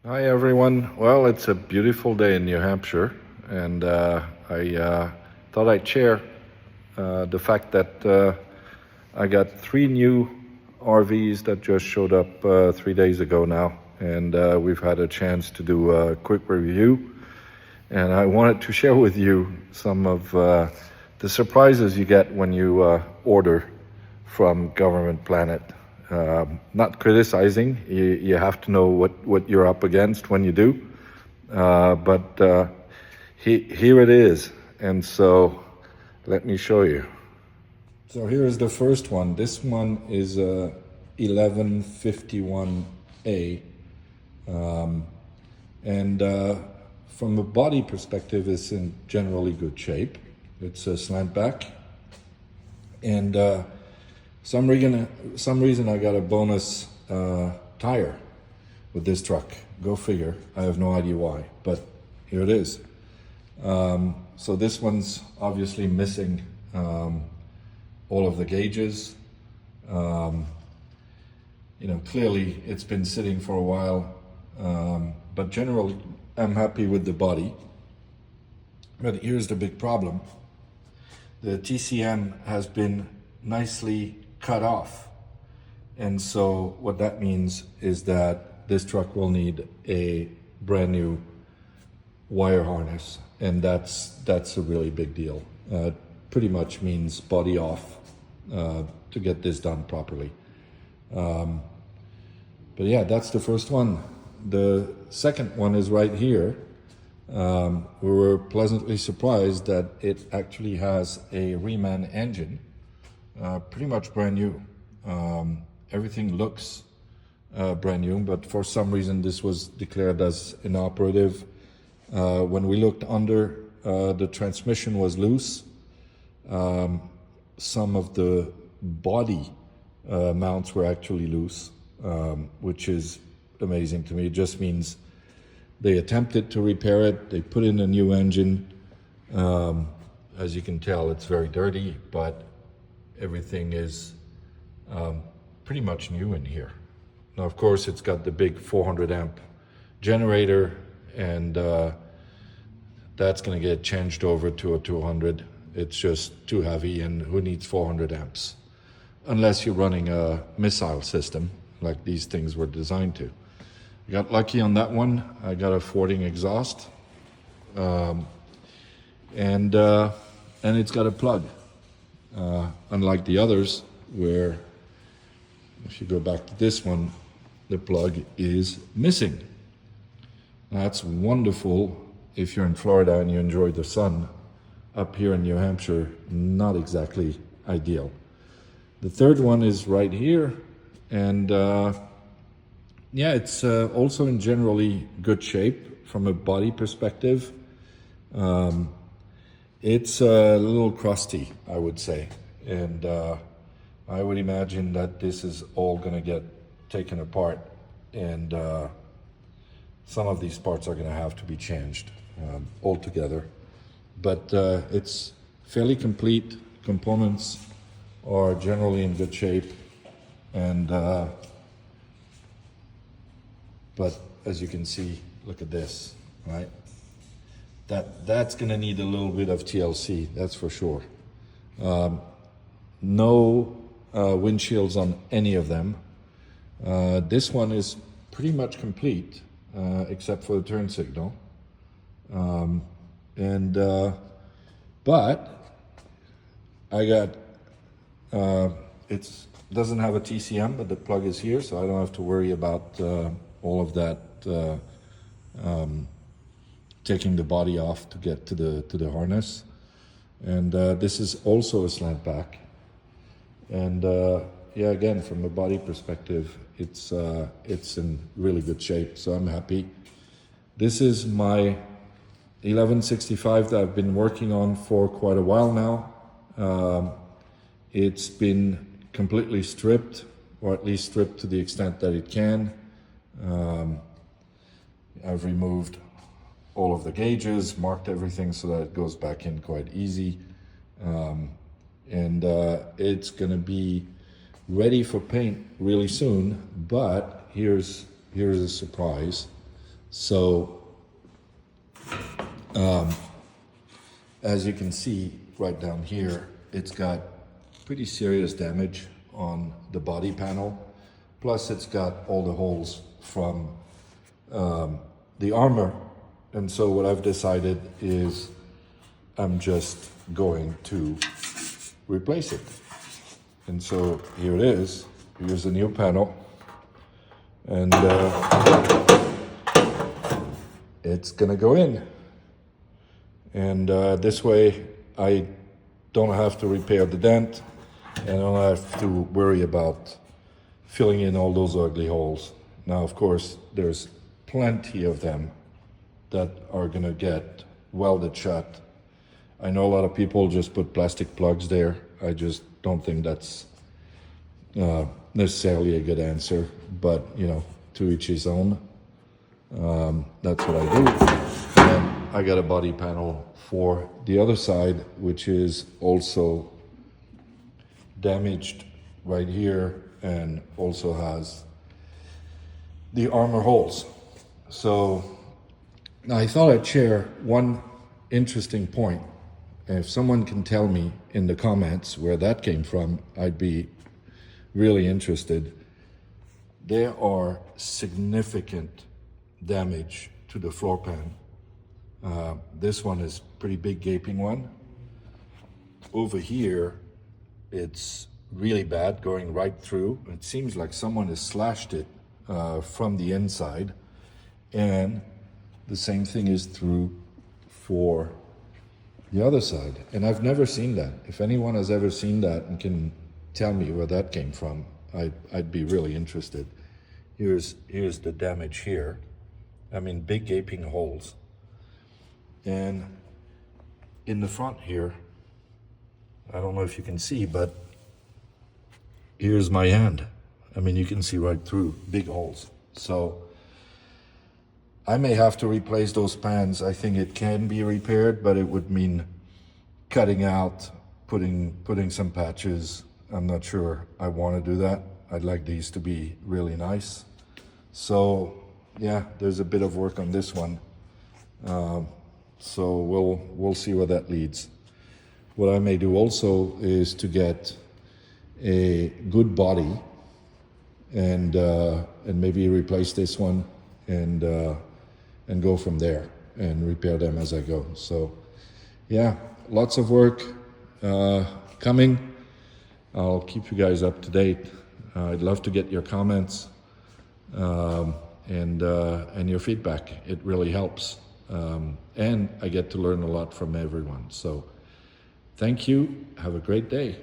Hi everyone. Well, it's a beautiful day in New Hampshire, and I thought I'd share the fact that I got three new RVs that just showed up 3 days ago now, and we've had a chance to do a quick review. And I wanted to share with you some of the surprises you get when you order from Government Planet. Not criticizing, you have to know what you're up against when you do. But here it is. And so let me show you. So here's the first one. This one is a 1151A. And from a body perspective, it's in generally good shape. It's a slant back. And some reason I got a bonus tire with this truck. Go figure. I have no idea why, but here it is. So this one's obviously missing all of the gauges. Clearly it's been sitting for a while, but generally I'm happy with the body. But here's the big problem. The TCM has been nicely cut off. And so what that means is that this truck will need a brand new wire harness. And that's a really big deal. Pretty much means body off to get this done properly. But yeah, that's the first one. The second one is right here. We were pleasantly surprised that it actually has a Reman engine, pretty much brand new. Everything looks brand new, but for some reason this was declared as inoperative. When we looked under, the transmission was loose. Some of the body mounts were actually loose, which is amazing to me. It just means they attempted to repair it. They put in a new engine. As you can tell, it's very dirty, but everything is pretty much new in here. Now, of course, it's got the big 400 amp generator, and that's going to get changed over to a 200. It's just too heavy, and who needs 400 amps? Unless you're running a missile system like these things were designed to. I got lucky on that one. I got a Fording exhaust, and it's got a plug. Unlike the others, where if you go back to this one, the plug is missing. That's wonderful if you're in Florida and you enjoy the sun. Up here in New Hampshire, not exactly ideal. The third one is right here, and yeah, it's also in generally good shape from a body perspective. It's a little crusty, I would say, and I would imagine that this is all going to get taken apart, and some of these parts are going to have to be changed altogether. But it's fairly complete. Components are generally in good shape, and but as you can see, look at this, right? That's going to need a little bit of TLC, that's for sure. No windshields on any of them. This one is pretty much complete, except for the turn signal. But I got, it doesn't have a TCM, but the plug is here, so I don't have to worry about all of that taking the body off to get to the harness. And this is also a slant back. And yeah, again, from a body perspective, it's in really good shape, so I'm happy. This is my 1165 that I've been working on for quite a while now. It's been completely stripped, or at least stripped to the extent that it can. I've removed all of the gauges, marked everything so that it goes back in quite easy. And it's gonna be ready for paint really soon, but here's a surprise. So as you can see right down here, it's got pretty serious damage on the body panel. Plus it's got all the holes from the armor. And so what I've decided is I'm just going to replace it. And so here it is. Here's the new panel. And it's gonna go in. And this way I don't have to repair the dent and I don't have to worry about filling in all those ugly holes. Now, of course, there's plenty of them that are gonna get welded shut. I know a lot of people just put plastic plugs there. I just don't think that's necessarily a good answer, but you know, to each his own. That's what I do. And I got a body panel for the other side, which is also damaged right here and also has the armor holes. So I thought I'd share one interesting point. If someone can tell me in the comments where that came from, I'd be really interested. There are significant damage to the floor pan. This one is pretty big gaping one. Over here, it's really bad, going right through. It seems like someone has slashed it from the inside. And the same thing is true for the other side. And I've never seen that. If anyone has ever seen that and can tell me where that came from, I'd be really interested. Here's the damage here. I mean, big gaping holes. And in the front here, I don't know if you can see, but here's my hand. I mean, you can see right through, big holes. So I may have to replace those pans. I think it can be repaired, but it would mean cutting out, putting some patches. I'm not sure I want to do that. I'd like these to be really nice. So yeah, there's a bit of work on this one. So we'll see where that leads. What I may do also is to get a good body and maybe replace this one and go from there and repair them as I go. So yeah, lots of work coming. I'll keep you guys up to date. I'd love to get your comments and your feedback. It really helps. And I get to learn a lot from everyone. So thank you. Have a great day.